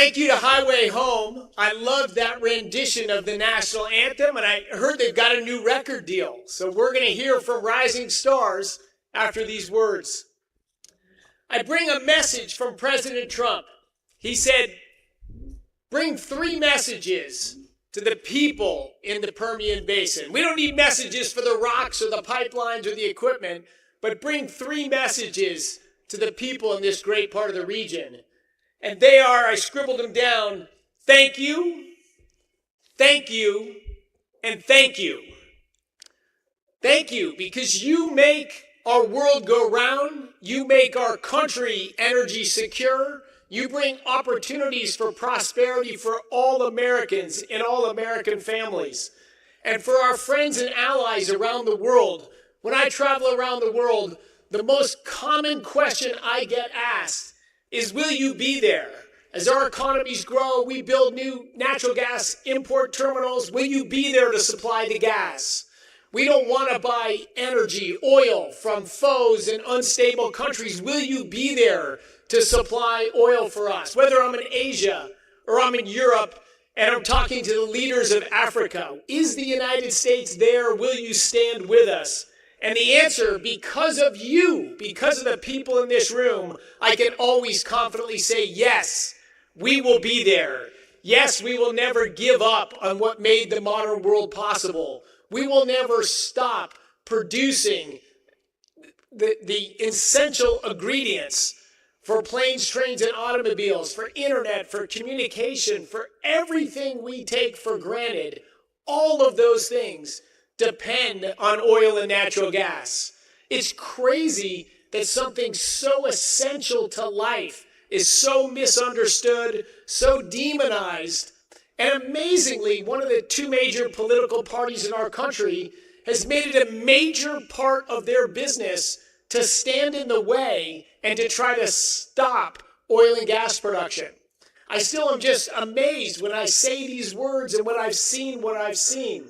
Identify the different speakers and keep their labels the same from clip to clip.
Speaker 1: Thank you to Highway Home. I loved that rendition of the national anthem, and I heard they've got a new record deal. So we're going to hear from rising stars after these words. I bring a message from President Trump. He said, bring 3 messages to the people in the Permian Basin. We don't need messages for the rocks or the pipelines or the equipment, but bring 3 messages to the people in this great part of the region. And they are, I scribbled them down, thank you, and thank you. Thank you, because you make our world go round. You make our country energy secure. You bring opportunities for prosperity for all Americans and all American families. And for our friends and allies around the world, when I travel around the world, the most common question I get asked is, will you be there? As our economies grow, we build new natural gas import terminals. Will you be there to supply the gas? We don't want to buy energy, oil from foes and unstable countries. Will you be there to supply oil for us? Whether I'm in Asia or I'm in Europe and I'm talking to the leaders of Africa, is the United States there? Will you stand with us? And the answer, because of you, because of the people in this room, I can always confidently say, yes, we will be there. Yes, we will never give up on what made the modern world possible. We will never stop producing the essential ingredients for planes, trains, and automobiles, for internet, for communication, for everything we take for granted. All of those things depend on oil and natural gas. It's crazy that something so essential to life is so misunderstood, so demonized. And amazingly, one of the 2 major political parties in our country has made it a major part of their business to stand in the way and to try to stop oil and gas production. I still am just amazed when I say these words and when I've seen what I've seen.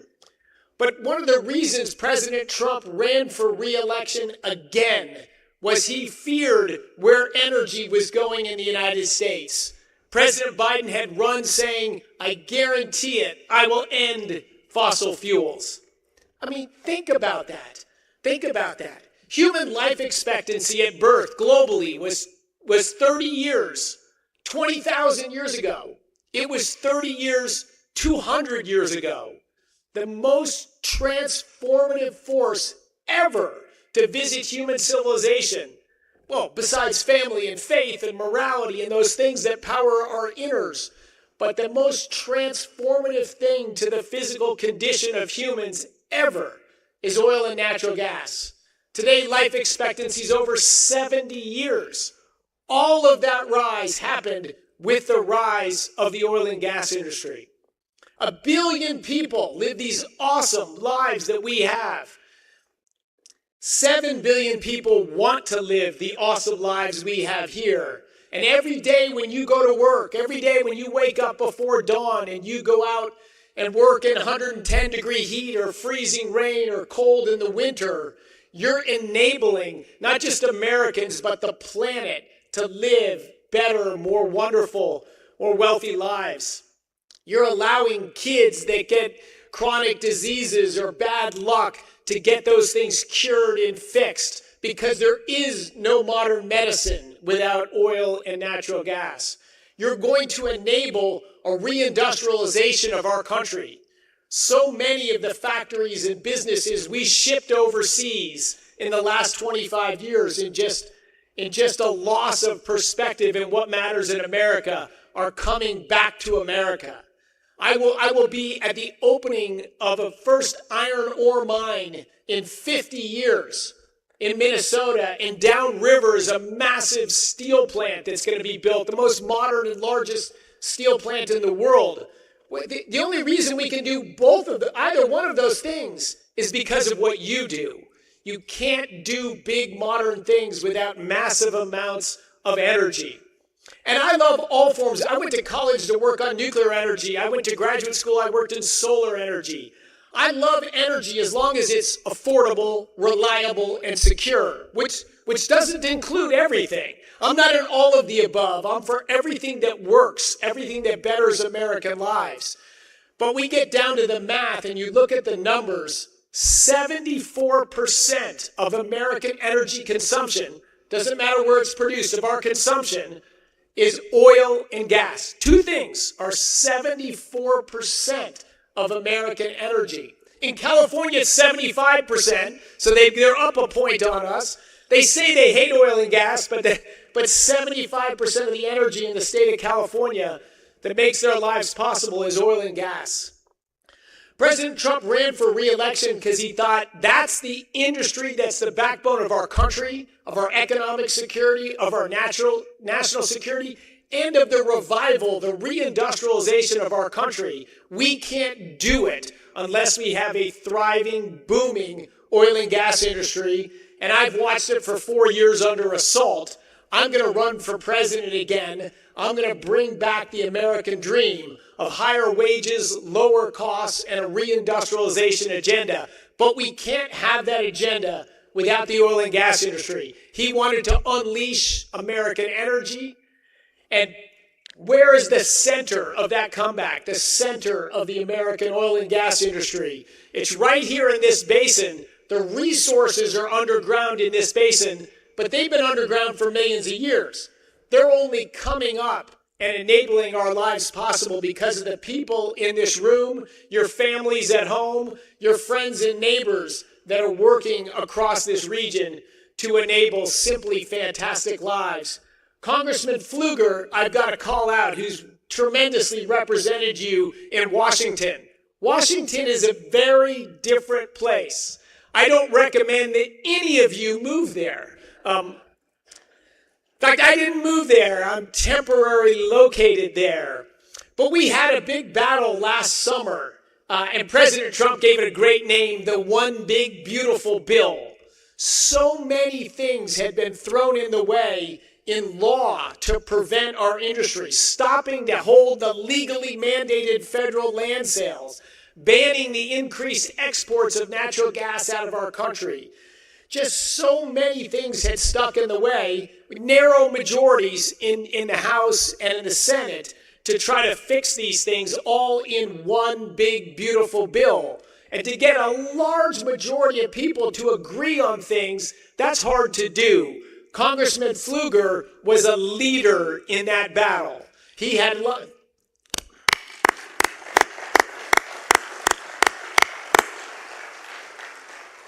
Speaker 1: But one of the reasons President Trump ran for re-election again was he feared where energy was going in the United States. President Biden had run saying, I guarantee it, I will end fossil fuels. I mean, think about that. Think about that. Human life expectancy at birth globally was 30 years, 20,000 years ago. It was 30 years, 200 years ago. The most transformative force ever to visit human civilization. Well, besides family and faith and morality and those things that power our inners. But the most transformative thing to the physical condition of humans ever is oil and natural gas. Today, life expectancy is over 70 years. All of that rise happened with the rise of the oil and gas industry. 1 billion people live these awesome lives that we have. 7 billion people want to live the awesome lives we have here. And every day when you go to work, every day when you wake up before dawn and you go out and work in 110-degree heat or freezing rain or cold in the winter, you're enabling not just Americans, but the planet to live better, more wonderful, more wealthy lives. You're allowing kids that get chronic diseases or bad luck to get those things cured and fixed because there is no modern medicine without oil and natural gas. You're going to enable a re-industrialization of our country. So many of the factories and businesses we shipped overseas in the last 25 years in just a loss of perspective in what matters in America are coming back to America. I will be at the opening of a first iron ore mine in 50 years in Minnesota, and downriver is a massive steel plant that's going to be built, the most modern and largest steel plant in the world. The only reason we can do either one of those things is because of what you do. You can't do big modern things without massive amounts of energy. And I love all forms. I went to college to work on nuclear energy. I went to graduate school. I worked in solar energy. I love energy as long as it's affordable, reliable, and secure, which which doesn't include everything. I'm not in all of the above. I'm for everything that works, everything that betters American lives. But we get down to the math and you look at the numbers, 74% of American energy consumption, doesn't matter where it's produced, of our consumption, is oil and gas. Two things are 74% of American energy. In California, it's 75%, so they're up a point on us. They say they hate oil and gas, but 75% of the energy in the state of California that makes their lives possible is oil and gas. President Trump ran for re-election because he thought that's the industry that's the backbone of our country, of our economic security, of our national security, and of the revival, the re-industrialization of our country. We can't do it unless we have a thriving, booming oil and gas industry. And I've watched it for 4 years under assault. I'm going to run for president again. I'm going to bring back the American dream of higher wages, lower costs, and a reindustrialization agenda. But we can't have that agenda without the oil and gas industry. He wanted to unleash American energy. And where is the center of that comeback, the center of the American oil and gas industry? It's right here in this basin. The resources are underground in this basin, but they've been underground for millions of years. They're only coming up and enabling our lives possible because of the people in this room, your families at home, your friends and neighbors that are working across this region to enable simply fantastic lives. Congressman Pfluger, I've got to call out, who's tremendously represented you in Washington. Washington is a very different place. I don't recommend that any of you move there. In fact, I didn't move there. I'm temporarily located there. But we had a big battle last summer, and President Trump gave it a great name, the One Big Beautiful Bill. So many things had been thrown in the way in law to prevent our industry, stopping to hold the legally mandated federal land sales, banning the increased exports of natural gas out of our country. Just so many things had stuck in the way, narrow majorities in the House and in the Senate to try to fix these things all in one big, beautiful bill. And to get a large majority of people to agree on things, that's hard to do. Congressman Pfluger was a leader in that battle. He had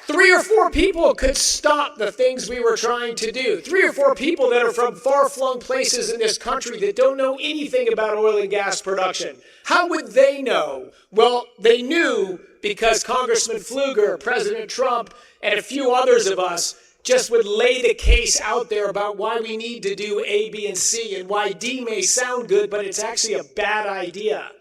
Speaker 1: 3 or 4 people could stop the things we were trying to do. 3 or 4 people that are from far-flung places in this country that don't know anything about oil and gas production. How would they know? Well, they knew because Congressman Pfluger, President Trump, and a few others of us just would lay the case out there about why we need to do A, B, and C, and why D may sound good, but it's actually a bad idea.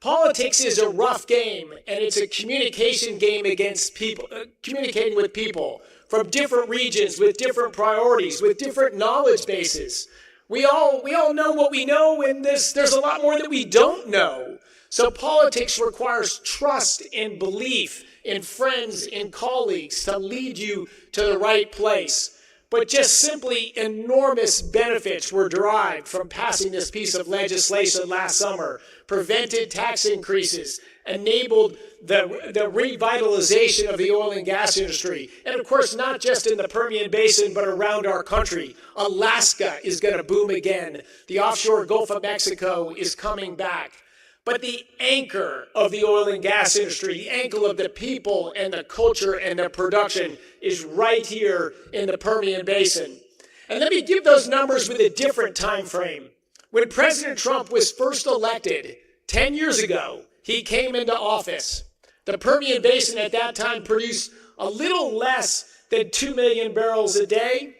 Speaker 1: Politics is a rough game, and it's a communication game against people, communicating with people from different regions, with different priorities, with different knowledge bases. We all know what we know, and there's a lot more that we don't know. So politics requires trust and belief in friends and colleagues to lead you to the right place. But just simply enormous benefits were derived from passing this piece of legislation last summer, prevented tax increases, enabled the revitalization of the oil and gas industry. And of course, not just in the Permian Basin, but around our country. Alaska is going to boom again. The offshore Gulf of Mexico is coming back. But the anchor of the oil and gas industry, the anchor of the people and the culture and the production is right here in the Permian Basin. And let me give those numbers with a different time frame. When President Trump was first elected 10 years ago, he came into office. The Permian Basin at that time produced a little less than 2 million barrels a day.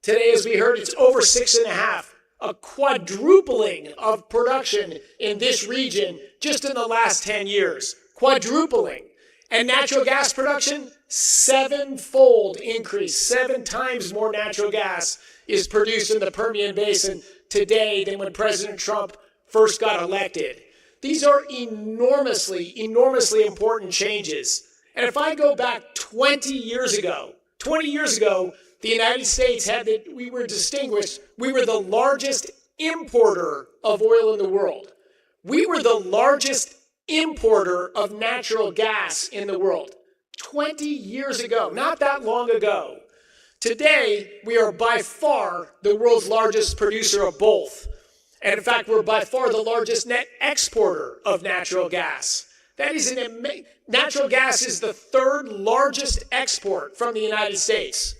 Speaker 1: Today, as we heard, it's over 6.5. A quadrupling of production in this region just in the last 10 years. Quadrupling. And natural gas production, 7-fold increase. 7 times more natural gas is produced in the Permian Basin today than when President Trump first got elected. These are enormously, enormously important changes. And if I go back 20 years ago, the United States we were distinguished. We were the largest importer of oil in the world. We were the largest importer of natural gas in the world 20 years ago, not that long ago. Today, we are by far the world's largest producer of both. And in fact, we're by far the largest net exporter of natural gas. Natural gas is the third largest export from the United States.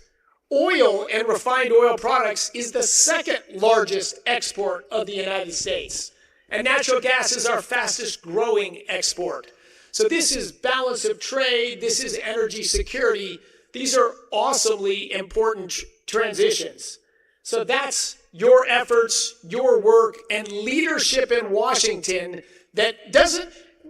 Speaker 1: Oil and refined oil products is the second largest export of the United States. And natural gas is our fastest growing export. So this is balance of trade. This is energy security. These are awesomely important transitions. So that's your efforts, your work, and leadership in Washington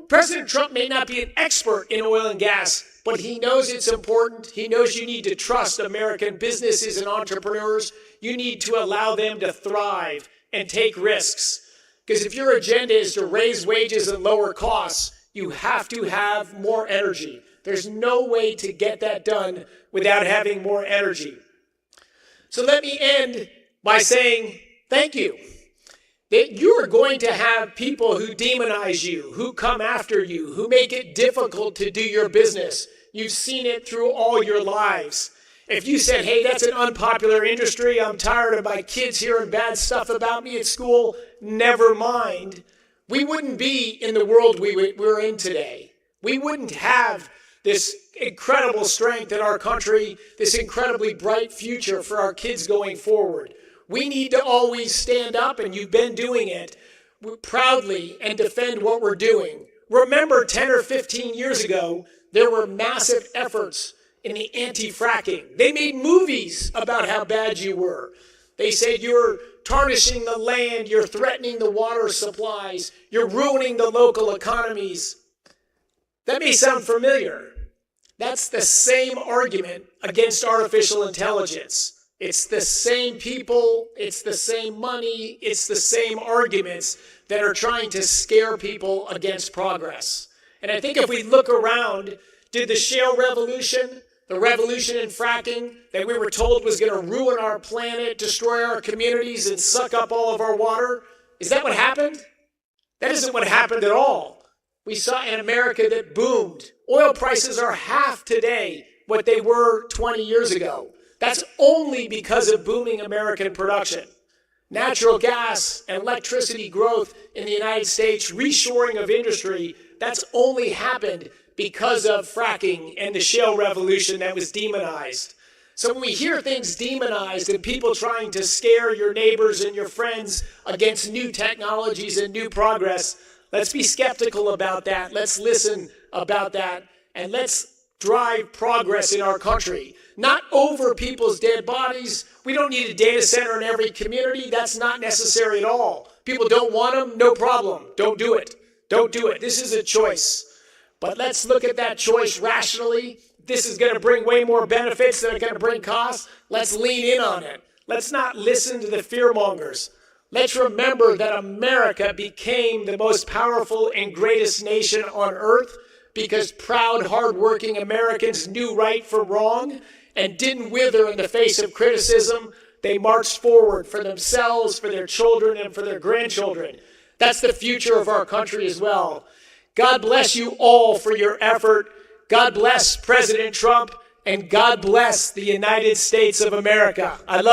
Speaker 1: President Trump may not be an expert in oil and gas, but he knows it's important. He knows you need to trust American businesses and entrepreneurs. You need to allow them to thrive and take risks. Because if your agenda is to raise wages and lower costs, you have to have more energy. There's no way to get that done without having more energy. So let me end by saying thank you. That you are going to have people who demonize you, who come after you, who make it difficult to do your business. You've seen it through all your lives. If you said, hey, that's an unpopular industry, I'm tired of my kids hearing bad stuff about me at school, never mind. We wouldn't be in the world we're in today. We wouldn't have this incredible strength in our country, this incredibly bright future for our kids going forward. We need to always stand up, and you've been doing it proudly, and defend what we're doing. Remember 10 or 15 years ago, there were massive efforts in the anti-fracking. They made movies about how bad you were. They said you're tarnishing the land, you're threatening the water supplies, you're ruining the local economies. That may sound familiar. That's the same argument against artificial intelligence. It's the same people, it's the same money, it's the same arguments that are trying to scare people against progress. And I think if we look around, did the shale revolution, the revolution in fracking that we were told was going to ruin our planet, destroy our communities, and suck up all of our water, is that what happened? That isn't what happened at all. We saw an America that boomed. Oil prices are half today what they were 20 years ago. That's only because of booming American production. Natural gas and electricity growth in the United States, reshoring of industry, that's only happened because of fracking and the shale revolution that was demonized. So when we hear things demonized and people trying to scare your neighbors and your friends against new technologies and new progress, let's be skeptical about that. Let's listen about that. And let's drive progress in our country. Not over people's dead bodies. We don't need a data center in every community. That's not necessary at all. People don't want them, no problem. Don't do it. Don't do it. This is a choice. But let's look at that choice rationally. This is going to bring way more benefits than it's going to bring costs. Let's lean in on it. Let's not listen to the fearmongers. Let's remember that America became the most powerful and greatest nation on earth because proud, hardworking Americans knew right from wrong and didn't wither in the face of criticism. They marched forward for themselves, for their children, and for their grandchildren. That's the future of our country as well. God bless you all for your effort. God bless President Trump, and God bless the United States of America. I love